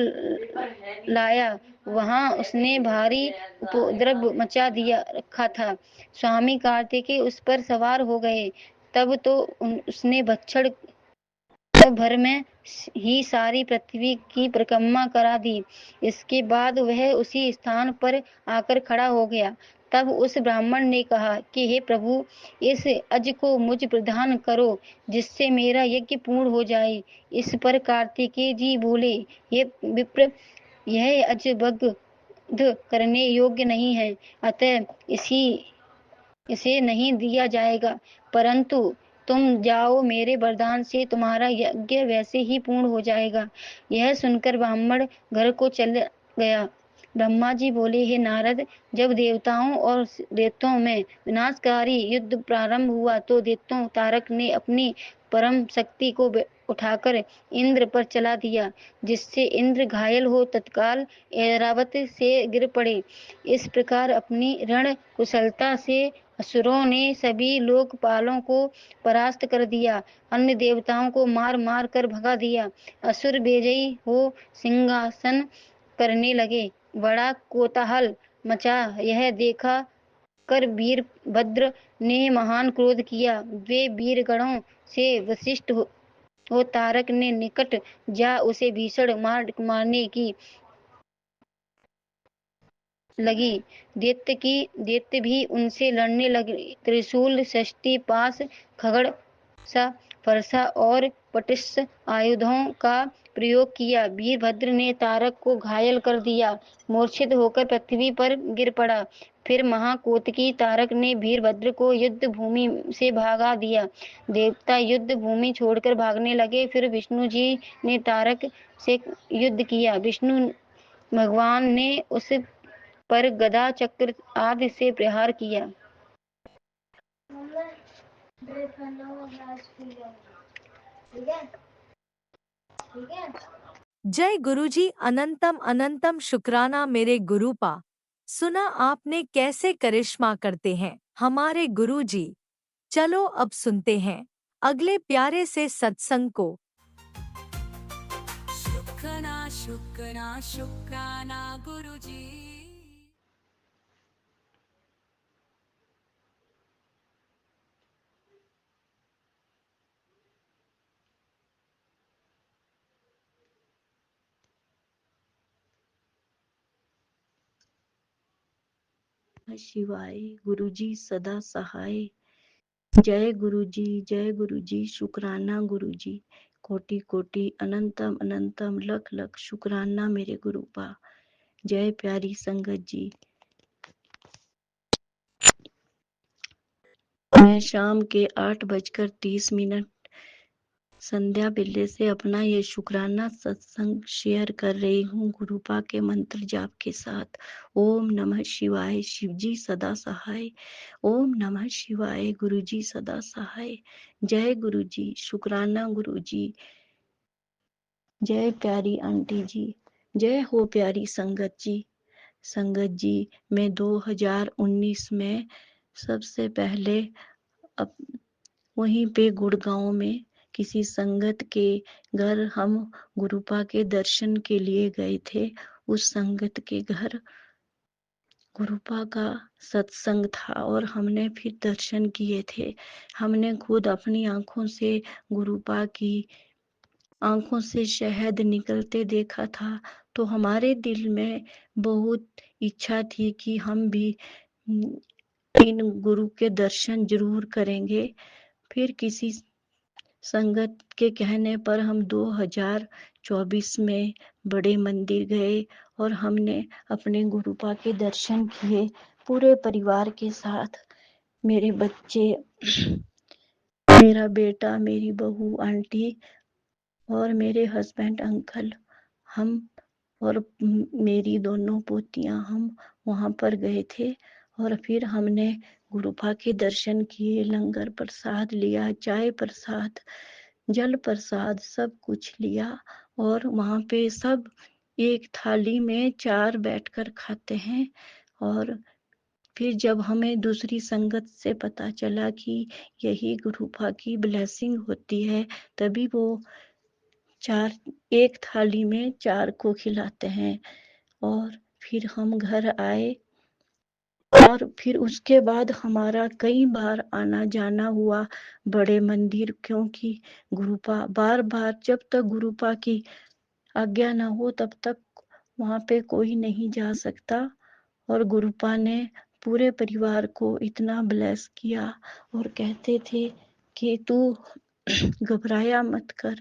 लाया। वहां उसने भारी उपद्रव मचा दिया रखा था। स्वामी कार्तिकेय उस पर सवार हो गए। तब तो उसने भक्षण भर में ही सारी पृथ्वी की परिक्रमा करा दी। इसके बाद वह उसी स्थान पर आकर खड़ा हो गया। तब उस ब्राह्मण ने कहा कि हे प्रभु, इस अज को मुझ प्रदान करो जिससे मेरा यज्ञ पूर्ण हो जाए। इस पर कार्तिकेय जी बोले, हे विप्र, यह अज वध करने योग्य नहीं है, अतः इसे नहीं दिया जाएगा। परंतु तुम जाओ, मेरे वरदान से तुम्हारा यज्ञ वैसे ही पूर्ण हो जाएगा। यह सुनकर ब्राह्मण घर को चल गया। ब्रह्मा जी बोले, हे नारद, जब देवताओं और दैत्यों में विनाशकारी युद्ध प्रारंभ हुआ तो दैत्यों तारक ने अपनी परम शक्ति को उठाकर इंद्र पर चला दिया, जिससे इंद्र घायल हो तत्काल ऐरावत से गिर पड़े। इस प्रकार अपनी रण कुशलता से असुरों ने सभी लोकपालों को परास्त कर दिया, अन्य देवताओं को मार मार कर भगा दिया। असुर विजयी हो सिंहासन करने लगे। बड़ा कोलाहल मचा। यह देखा कर वीरभद्र ने महान क्रोध किया। वे वीरगणों से वशिष्ठ हो तारक ने निकट जा उसे भीषण मारने की लगी। दैत्य भी उनसे लड़ने लगे। त्रिशूल, षष्ठी, पाश, खड्ग, फरसा और पटिश आयुधों का प्रयोग किया। वीरभद्र ने तारक को घायल कर दिया, मूर्छित होकर पृथ्वी पर गिर पड़ा। फिर महाकोतकी तारक ने वीरभद्र को युद्ध भूमि से भगा दिया। देवता युद्ध भूमि छोड़कर भागने लगे। फिर विष्णु जी ने तारक से युद्ध किया। विष्णु भगवान ने उस पर गदा, चक्र आदि से प्रहार किया। जय गुरुजी, अनंतम अनंतम शुक्राना मेरे गुरुपा। सुना आपने कैसे करिश्मा करते हैं हमारे गुरुजी। चलो अब सुनते हैं अगले प्यारे से सत्संग को। शुक्राना शुक्राना शुक्राना गुरुजी। शिवाय। गुरुजी सदा सहाय। जय गुरुजी, शुक्राना गुरुजी। कोटि कोटि अनंतम अनंतम लख लख शुक्राना मेरे गुरुपा। जय प्यारी संगत जी। मैं शाम के 8:30 संध्या बेले से अपना ये शुक्राना सत्संग शेयर कर रही हूँ गुरुपा के मंत्र जाप के साथ। ओम नमः शिवाय। शिवजी सदा सहाय। ओम नमः शिवाय। गुरुजी सदा सहाय। जय गुरुजी, शुक्राना गुरुजी। जय प्यारी आंटी जी। जय हो प्यारी संगत जी। संगत जी, मैं 2019 में सबसे पहले वहीं पे गुड़गांव में किसी संगत के घर हम गुरुपा के दर्शन के लिए गए थे। उस संगत के घर गुरुपा का सत्संग था और हमने फिर दर्शन किए थे। हमने खुद अपनी आंखों से गुरुपा की आंखों से शहद निकलते देखा था। तो हमारे दिल में बहुत इच्छा थी कि हम भी इन गुरु के दर्शन जरूर करेंगे। फिर किसी संगत के कहने पर हम 2024 में बड़े मंदिर गए और हमने अपने गुरुपा के दर्शन किए पूरे परिवार के साथ। मेरे बच्चे, मेरा बेटा, मेरी बहू, आंटी और मेरे हस्बैंड अंकल, हम और मेरी दोनों पोतियां, हम वहां पर गए थे और फिर हमने गुरुपा के दर्शन किए। लंगर प्रसाद लिया, चाय प्रसाद, जल प्रसाद, सब कुछ लिया। और वहां पे सब एक थाली में 4 बैठकर खाते हैं। और फिर जब हमें दूसरी संगत से पता चला कि यही गुरुपा की ब्लेसिंग होती है, तभी वो 4 एक थाली में 4 को खिलाते हैं। और फिर हम घर आए और फिर उसके बाद हमारा कई बार आना जाना हुआ बड़े मंदिर, क्योंकि गुरुपा बार बार, जब तक गुरुपा की आज्ञा ना हो तब तक वहां पे कोई नहीं जा सकता। और गुरुपा ने पूरे परिवार को इतना ब्लेस किया और कहते थे कि तू घबराया मत कर,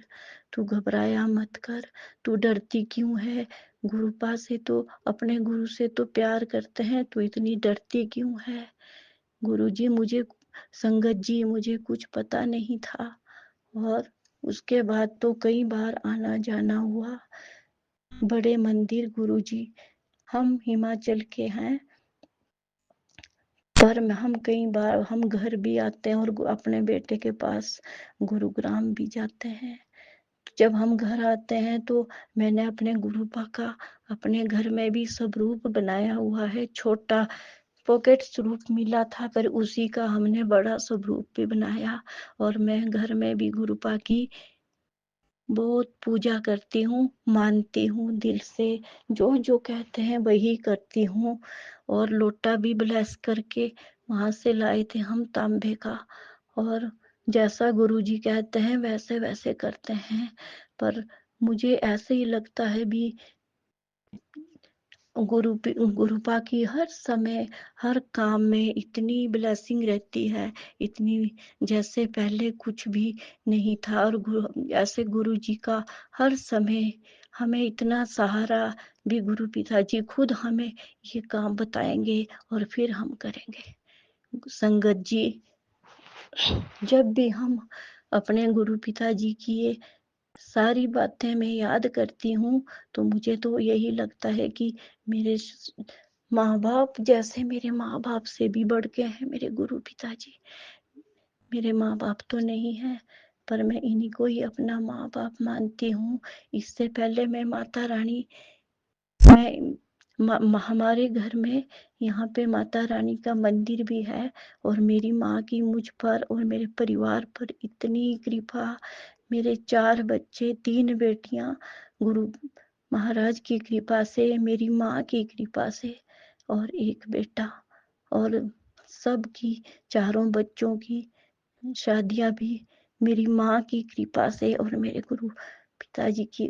तू घबराया मत कर, तू डरती क्यों है? गुरुपा से तो, अपने गुरु से तो प्यार करते हैं, तू इतनी डरती क्यों है? गुरुजी, मुझे संगत जी, मुझे कुछ पता नहीं था। और उसके बाद तो कई बार आना जाना हुआ बड़े मंदिर। गुरुजी, हम हिमाचल के हैं पर हम कई बार हम घर भी आते हैं और अपने बेटे के पास गुरुग्राम भी जाते हैं। जब हम घर आते हैं तो मैंने अपने गुरुपा का अपने घर में भी स्वरूप बनाया हुआ है, छोटा पॉकेट स्वरूप मिला था, पर उसी का हमने बड़ा स्वरूप भी बनाया। और मैं घर में भी गुरुपा की बहुत पूजा करती हूँ, मानती हूँ दिल से, जो जो कहते हैं वही करती हूँ। और लोटा भी ब्लेस करके वहां से लाए थे हम तांबे का, और जैसा गुरुजी कहते हैं वैसे वैसे करते हैं। पर मुझे ऐसे ही लगता है भी गुरुपा की हर समय हर काम में इतनी ब्लेसिंग रहती है, इतनी, जैसे पहले कुछ भी नहीं था। और ऐसे गुरु जी का हर समय हमें इतना सहारा भी, गुरु पिताजी खुद हमें ये काम बताएंगे और फिर हम करेंगे। संगत जी, जब भी हम अपने गुरु पिताजी की ये सारी बातें मैं याद करती हूँ, तो मुझे तो यही लगता है कि मेरे माँ बाप जैसे मेरे माँ बाप से भी बढ़ के हैं मेरे गुरु पिताजी। मेरे माँ बाप तो नहीं है, पर मैं इन्हीं को ही अपना माँ बाप मानती हूँ। इससे पहले मैं माता रानी, हमारे घर में यहाँ पे माता रानी का मंदिर भी है, और मेरी माँ की मुझ पर और मेरे परिवार पर इतनी कृपा। मेरे 4 बच्चे, 3 बेटियां, गुरु महाराज की कृपा से, मेरी माँ की कृपा से, और 1 बेटा। और सबकी, चारों बच्चों की शादियां भी मेरी माँ की कृपा से और मेरे गुरु पिताजी की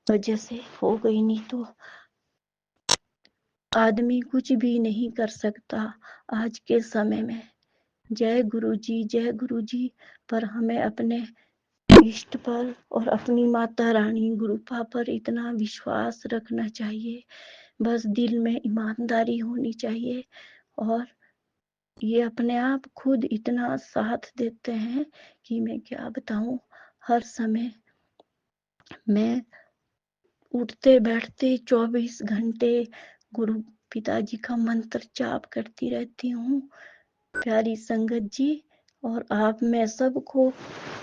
वजह से हो गई। नहीं तो आदमी कुछ भी नहीं कर सकता आज के समय में। जय गुरु जी, जय गुरु जी। पर हमें अपने इष्ट पर और अपनी माता रानी गुरुपा पर इतना विश्वास रखना चाहिए, बस दिल में ईमानदारी होनी चाहिए। और ये अपने आप खुद इतना साथ देते हैं कि मैं क्या बताऊं। हर समय मैं उठते बैठते 24 घंटे गुरु पिताजी का मंत्र जाप करती रहती हूँ, प्यारी संगत जी। और आप, मैं सबको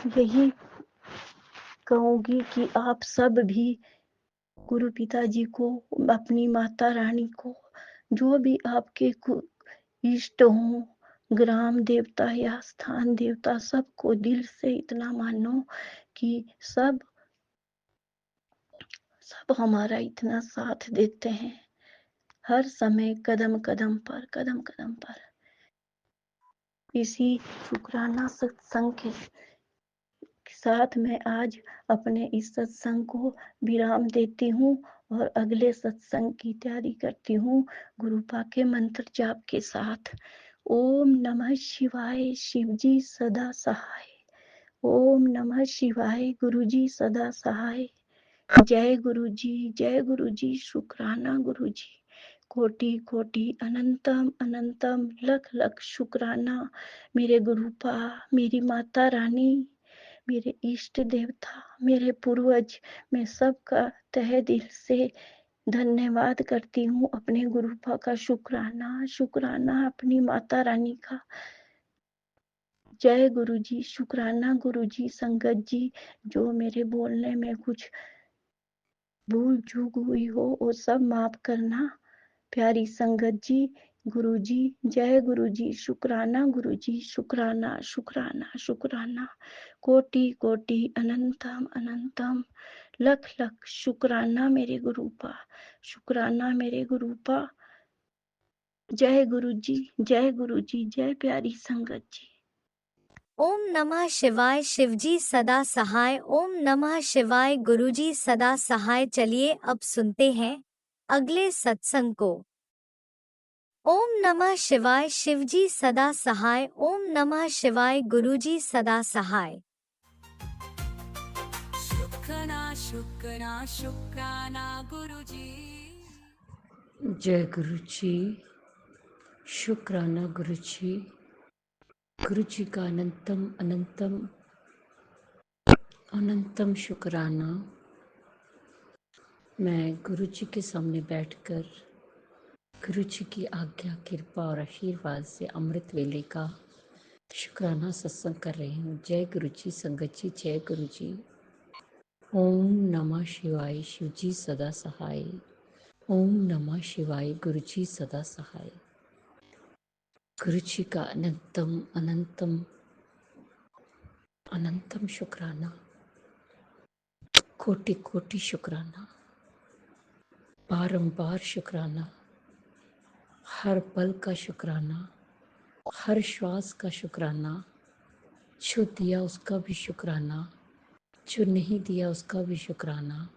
यही कहूंगी कि आप सब भी गुरु पिताजी को, अपनी माता रानी को, जो भी आपके इष्ट हो, ग्राम देवता या स्थान देवता, सबको दिल से इतना मानो कि सब हमारा इतना साथ देते हैं हर समय, कदम कदम पर, कदम कदम पर। इसी शुक्राना सत्संग के साथ मैं आज अपने इस सत्संग को विराम देती हूँ और अगले सत्संग की तैयारी करती हूँ गुरुपा के मंत्र जाप के साथ। ओम नमः शिवाय, शिवजी सदा सहाय। ओम नमः शिवाय, गुरुजी सदा सहाय। जय गुरु जी, जय गुरु जी, शुक्राना गुरु जी। कोटि कोटि अनंतम अनंतम लख लख शुक्राना मेरे गुरुपा, मेरी माता रानी, मेरे इष्ट देवता, मेरे पूर्वज। मैं सबका तहे दिल से धन्यवाद करती हूँ। अपने गुरुपा का शुक्राना, शुक्राना अपनी माता रानी का। जय गुरु जी, शुक्राना गुरु जी। संगत जी, जो मेरे बोलने में कुछ भूल चूक हुई हो वो सब माफ करना, प्यारी संगत जी। गुरु जी, जय गुरु जी, शुक्राना गुरु जी, शुक्राना शुक्राना शुक्राना। कोटि कोटि अनंतम अनंतम लख लख शुक्राना मेरे गुरुपा, शुक्राना मेरे गुरुपा। जय गुरु जी, जय गुरु जी, जय प्यारी संगत जी। ओम नमः शिवाय, शिवजी सदा सहाय। ओम नमः शिवाय, गुरुजी सदा सहाय। चलिए अब सुनते हैं अगले सत्संग को। ओम नमः शिवाय, शिवजी सदा सहाय। ओम नमः शिवाय, गुरुजी सदा सहाय। शुक्राना शुक्राना शुक्राना गुरुजी। जय गुरु जी, शुक्राना गुरु जी। गुरु जी का अनंतम अनंतम अनंतम शुक्राना। मैं गुरु जी के सामने बैठकर गुरु जी की आज्ञा, कृपा और आशीर्वाद से अमृत वेले का शुक्राना सत्संग कर रही हूँ। जय गुरु जी, संगत जी, जय गुरु जी। ओम नमः शिवाय, शिवजी सदा सहाय। ओम नमः शिवाय, गुरु जी सदा सहाय। गुरु जी का अनंतम अनंतम अनंतम शुक्राना, कोटि कोटि शुक्राना, बारंबार शुक्राना, हर पल का शुक्राना, हर श्वास का शुक्राना, जो दिया उसका भी शुक्राना, जो नहीं दिया उसका भी शुक्राना,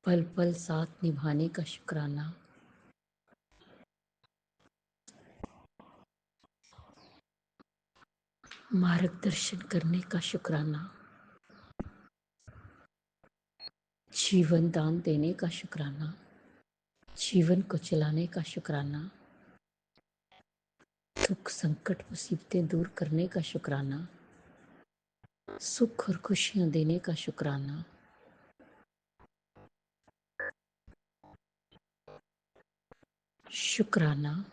पल पल साथ निभाने का शुक्राना। मार्गदर्शन करने का शुक्राना, जीवन दान देने का शुक्राना, जीवन को चलाने का शुक्राना, दुख संकट मुसीबतें दूर करने का शुक्राना, सुख और खुशियां देने का शुक्राना। शुक्राना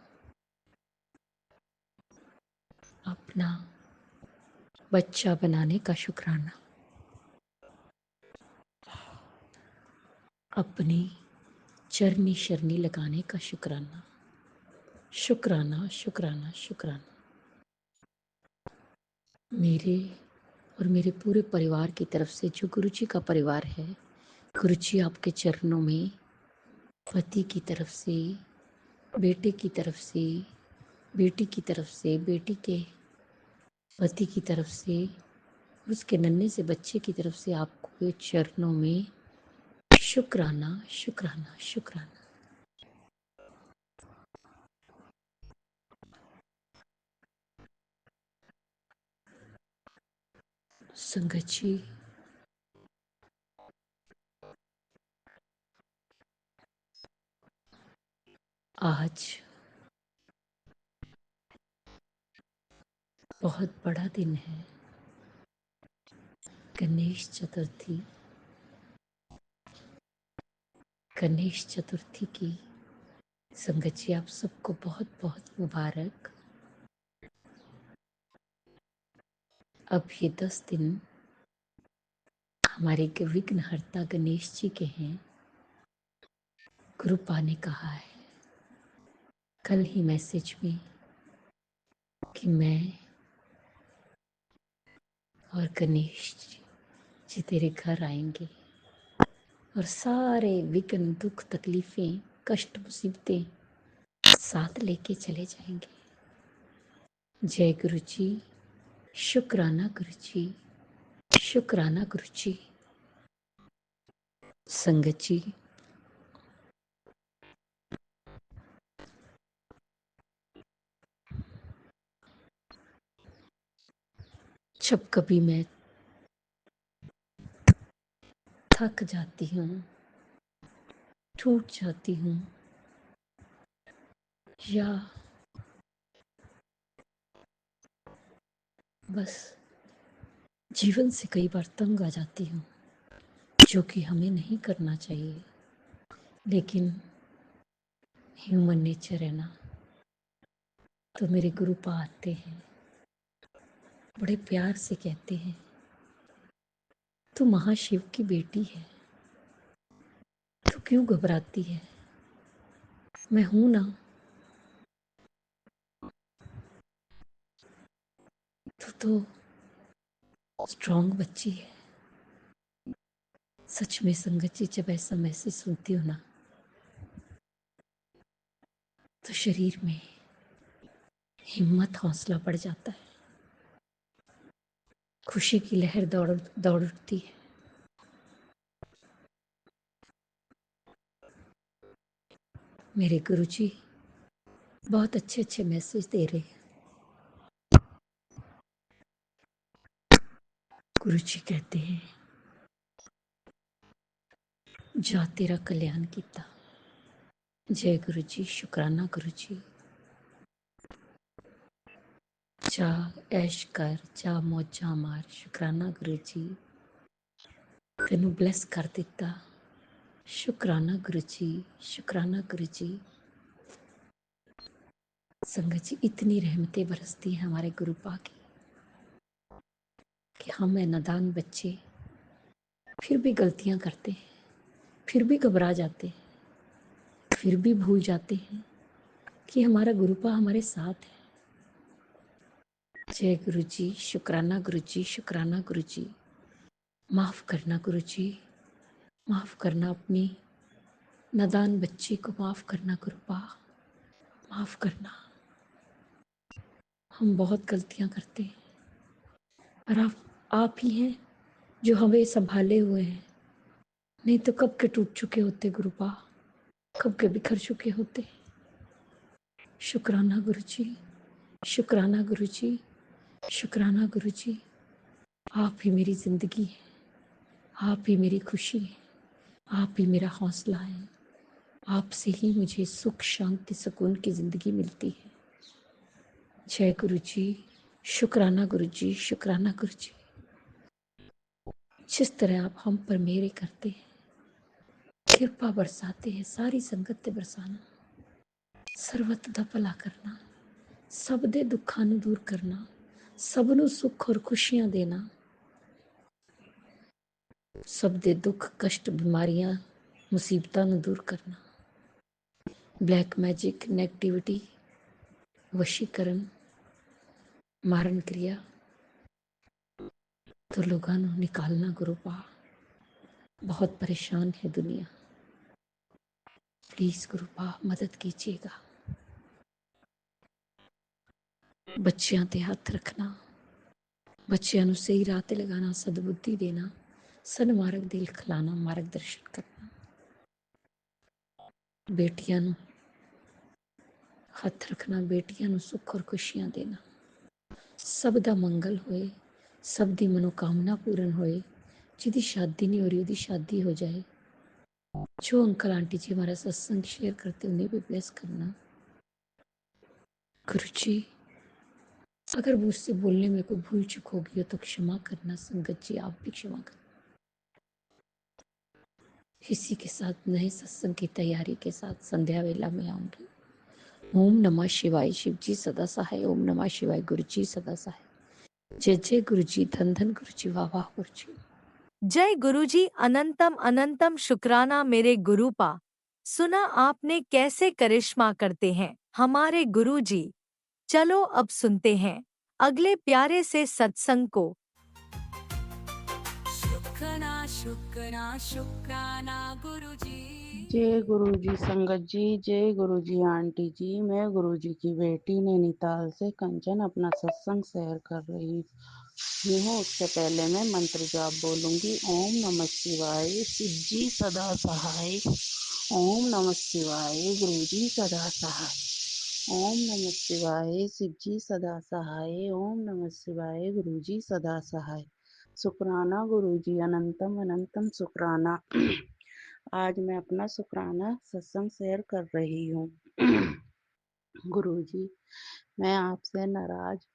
अपना बच्चा बनाने का शुक्राना, अपनी चरनी शरनी लगाने का शुक्राना, शुक्राना शुक्राना शुक्राना। मेरे और मेरे पूरे परिवार की तरफ से, जो गुरु जी का परिवार है, गुरु जी आपके चरणों में पति की तरफ से, बेटे की तरफ से, बेटी की तरफ से, बेटी के पति की तरफ से, उसके नन्हे से बच्चे की तरफ से आपको चरणों में शुक्राना शुक्राना शुक्राना। संगत जी, आज बहुत बड़ा दिन है, गणेश चतुर्थी। गणेश चतुर्थी की संगत जी आप सबको बहुत बहुत मुबारक। अब ये 10 दिन हमारे विघ्नहर्ता गणेश जी के हैं। गुरुपा ने कहा है कल ही मैसेज में कि मैं और गणेश जी तेरे घर आएंगे और सारे विघ्न दुख तकलीफें कष्ट मुसीबतें साथ लेके चले जाएंगे। जय गुरु जी, शुक्राना गुरु जी, शुक्राना गुरु जी। संगत जी, जब कभी मैं थक जाती हूँ, टूट जाती हूँ, या बस जीवन से कई बार तंग आ जाती हूँ, जो कि हमें नहीं करना चाहिए, लेकिन ह्यूमन नेचर है ना, तो मेरे गुरुपा आते हैं, बड़े प्यार से कहते हैं तू महाशिव की बेटी है, तू क्यों घबराती है, मैं हूं ना, तू तो स्ट्रांग बच्ची है। सच में संगत जी, जब ऐसा मैसेज सुनती हो ना, तो शरीर में हिम्मत हौसला बढ़ जाता है, खुशी की लहर दौड़ दौड़ उठती है। मेरे गुरुजी बहुत अच्छे अच्छे मैसेज दे रहे हैं। गुरुजी कहते हैं जा तेरा कल्याण किता। जय गुरुजी, शुक्राना गुरुजी। जा ऐश कर, जा मौजा मार, शुक्राना गुरुजी। तेनू ब्लेस कर दिता, शुक्राना गुरुजी, शुक्राना गुरुजी। संगत जी, इतनी रहमतें बरसती हैं हमारे गुरुपा की कि हम नादान बच्चे फिर भी गलतियां करते हैं, फिर भी घबरा जाते हैं, फिर भी भूल जाते हैं कि हमारा गुरुपा हमारे साथ है, जय गुरु जी, शुक्राना गुरु जी, शुक्राना गुरु जी। माफ़ करना गुरु जी, माफ़ करना अपनी नादान बच्ची को, माफ़ करना गुरुपा, माफ़ करना। हम बहुत गलतियां करते हैं और आप ही हैं जो हमें संभाले हुए हैं, नहीं तो कब के टूट चुके होते गुरुपा, कब के बिखर चुके होते। शुक्राना गुरु जी, शुक्राना गुरु जी, शुक्राना गुरु जी। आप ही मेरी जिंदगी है, आप ही मेरी खुशी है, आप ही मेरा हौसला है। आपसे ही मुझे सुख, शांति, सुकून की जिंदगी मिलती है। जय गुरु जी, शुक्राना गुरु जी, शुक्राना गुरु जी। जिस तरह आप हम पर मेरे करते हैं, कृपा बरसाते हैं, सारी संगत ते बरसाना, ਸਰਬਤ ਦਾ ਭਲਾ ਕਰਨਾ, ਸਭ ਦੇ ਦੁੱਖਾਂ ਨੂੰ ਦੂਰ ਕਰਨਾ, ਸਭ ਨੂੰ ਸੁੱਖ ਔਰ ਖੁਸ਼ੀਆਂ ਦੇਣਾ, ਸਭ ਦੇ ਦੁੱਖ, ਕਸ਼ਟ, ਬਿਮਾਰੀਆਂ, ਮੁਸੀਬਤਾਂ ਨੂੰ ਦੂਰ ਕਰਨਾ, ਬਲੈਕ ਮੈਜਿਕ, ਨੈਗੇਟਿविटी, ਵਸ਼ੀਕਰਨ, ਮਾਰਨ क्रिया तो लोगों ਨੂੰ निकालना गुरुपा। बहुत परेशान है दुनिया, प्लीज गुरुपा मदद कीजिएगा। ਬੱਚਿਆਂ ਤੇ ਹੱਥ ਰੱਖਣਾ, ਬੱਚਿਆਂ ਨੂੰ ਸਹੀ ਰਾਹ ਤੇ ਲਗਾਣਾ, ਸਦਬੁੱਧੀ ਦੇਣਾ, ਸਨਮਾਰਗ ਦਿਲ ਖਿਲਾਣਾ, ਮਾਰਗਦਰਸ਼ਨ ਕਰਨਾ, ਬੇਟੀਆਂ ਨੂੰ ਹੱਥ ਰੱਖਣਾ, ਬੇਟੀਆਂ ਨੂੰ ਸੁੱਖ ਔਰ ਖੁਸ਼ੀਆਂ ਦੇਣਾ, ਸਭ ਦਾ ਮੰਗਲ ਹੋਏ, ਸਭ ਦੀ ਮਨੋਕਾਮਨਾ ਪੂਰਨ ਹੋਏ, ਜਿਹਦੀ शादी नहीं हो रही ਉਹਦੀ शादी हो जाए। जो अंकल आंटी जी हमारा सत्संग शेयर करते उन्हें भी ब्लेस करना। गुरु जी अगर मुझसे बोलने में कोई भूल चूक होगी हो तो क्षमा करना। संगत जी आप भी क्षमा करना। इसी के साथ नए सत्संग की तैयारी के साथ संध्या वेला में आऊंगी। ओम नमः शिवाय। शिव जी सदा सहाय। ओम नमः शिवाय। गुरु जी सदा सहाय। जय जय गुरु जी। धन धन गुरु जी। वाह वाह गुरु जी। जय गुरुजी। अनंतम अनंतम शुक्राना मेरे गुरुपा। सुना आपने कैसे करिश्मा करते हैं हमारे गुरुजी। चलो अब सुनते हैं अगले प्यारे से सत्संग को। शुक्राना शुक्राना शुक्राना गुरुजी। जय गुरु जी संगत जी, जय गुरु जी आंटी जी। मैं गुरु जी की बेटी नैनीताल से कंचन अपना सत्संग शेयर कर रही हूँ। उससे पहले मैं मंत्र जाप बोलूंगी। ओम नमः शिवाय। शिव जी सदा सहाय। ओम नमः शिवाय। गुरु जी सदा सहाय। ओम नमः शिवाय। शिव जी सदा सहाय। ओम नमः शिवाय। गुरु जी सदा सहाय। शुक्राना गुरु जी। अनंतम अनंतम शुक्राना। आज मैं अपना शुक्राना सत्संग शेयर कर रही हूँ। गुरुजी, मैं आपसे नाराज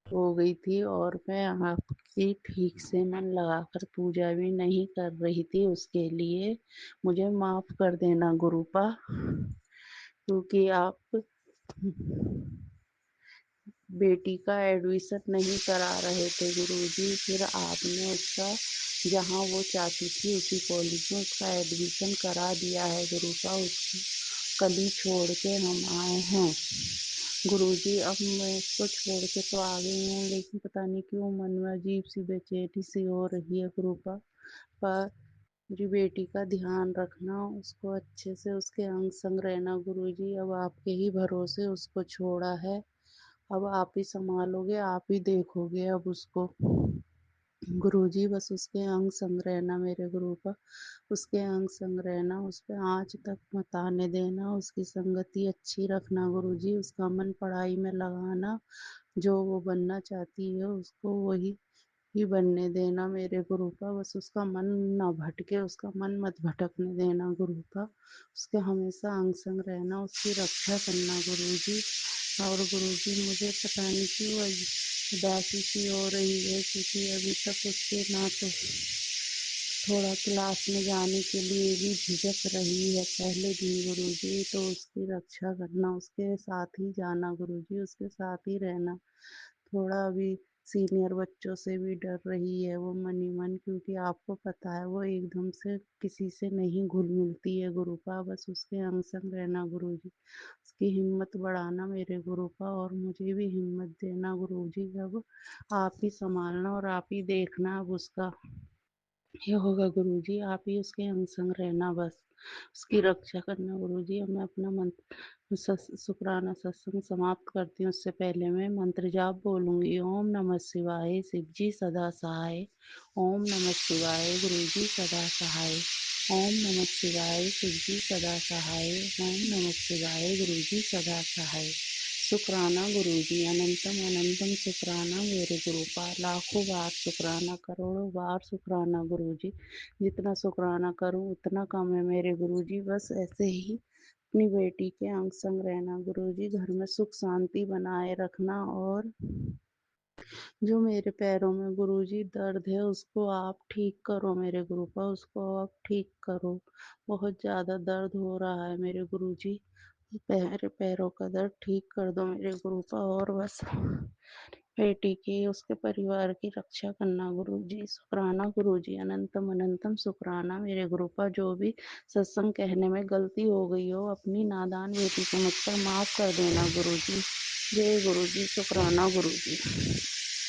हो गई थी और मैं आपकी ठीक से मन लगाकर पूजा भी नहीं कर रही थी। उसके लिए मुझे माफ कर देना गुरुपा, क्योंकि आप बेटी का एडमिशन नहीं करा रहे थे गुरुजी। फिर आपने उसका जहाँ वो चाहती थी उसी कॉलेज में उसका एडमिशन करा दिया है गुरुपा। उसकी कल ही छोड़ के हम आए हैं गुरुजी। अब मैं इसको छोड़ के तो आ गई हूँ, लेकिन पता नहीं क्यों मन में अजीब सी बेचैनी सी हो रही है गुरुपा। पर जी बेटी का ध्यान रखना, उसको अच्छे से उसके अंग संग रहना गुरुजी। अब आपके ही भरोसे उसको छोड़ा है, अब आप ही संभालोगे, आप ही देखोगे अब उसको गुरुजी। बस उसके अंग संग रहना मेरे गुरुपा, उसके अंग संग रहना, उस पे आँच तक मत आने देना, उसकी संगति अच्छी रखना गुरुजी। उसका मन पढ़ाई में लगाना, जो वो बनना चाहती है उसको वही ही बनने देना मेरे गुरुपा। बस उसका मन ना भटके, उसका मन मत भटकने देना गुरुपा। उसके हमेशा अंग संग रहना, उसकी रक्षा करना गुरुजी। और गुरुजी मुझे पता नहीं क्यों उदासी सी हो रही है, क्योंकि अभी तक उसके ना तो थोड़ा क्लास में जाने के लिए भी झिझक रही है पहले दिन गुरुजी। तो उसकी रक्षा करना, उसके साथ ही जाना गुरुजी, उसके साथ ही रहना। थोड़ा अभी सीनियर बच्चों से भी डर रही है वो मन ही मन, क्योंकि आपको पता है वो एकदम से किसी से नहीं घुल मिलती है गुरुपा, बस उसके अंग संग रहना गुरुजी, उसकी हिम्मत बढ़ाना मेरे गुरुपा, और मुझे भी हिम्मत देना गुरुजी। अब आप ही संभालना और आप ही देखना अब उसका ये होगा गुरुजी, आप ही उसके अंग संग रहना, बस उसकी रक्षा करना गुरुजी। अब मैं अपना मंत्र शुक्राना सत्संग समाप्त करती हूँ, उससे पहले मैं मंत्र जाप बोलूंगी। ओम नमः शिवाय, शिव जी सदा सहाय। ओम नमः शिवाय, गुरुजी सदा सहाय। ओम नमः शिवाय, शिव जी सदा सहाय। ओम नमः शिवाय, गुरुजी सदा सहाय। शुक्राना गुरुजी, अनंतम अनंतम शुक्राना मेरे गुरुपा, लाखों बार शुक्राना, करोड़ों बार शुक्राना गुरुजी। जितना शुक्राना करूं उतना कम है मेरे गुरुजी, बस ऐसे ही अपनी बेटी के अंग संग रहना गुरुजी, घर में सुख शांति बनाए रखना, और जो मेरे पैरों में गुरुजी दर्द है उसको आप ठीक करो मेरे गुरुपा, उसको आप ठीक करो। बहुत ज़्यादा दर्द हो रहा है मेरे गुरुजी, मेरे पैरों का दर्द ठीक कर दो मेरे गुरुपा, और बस बेटी की उसके परिवार की रक्षा करना गुरुजी। शुक्राना गुरुजी, अनंतम अनंतम शुक्राना मेरे गुरुपा। जो भी सत्संग कहने में गलती हो गई हो अपनी नादान बेटी को मुझ पर माफ कर देना गुरुजी। जय गुरुजी, शुक्राना गुरुजी।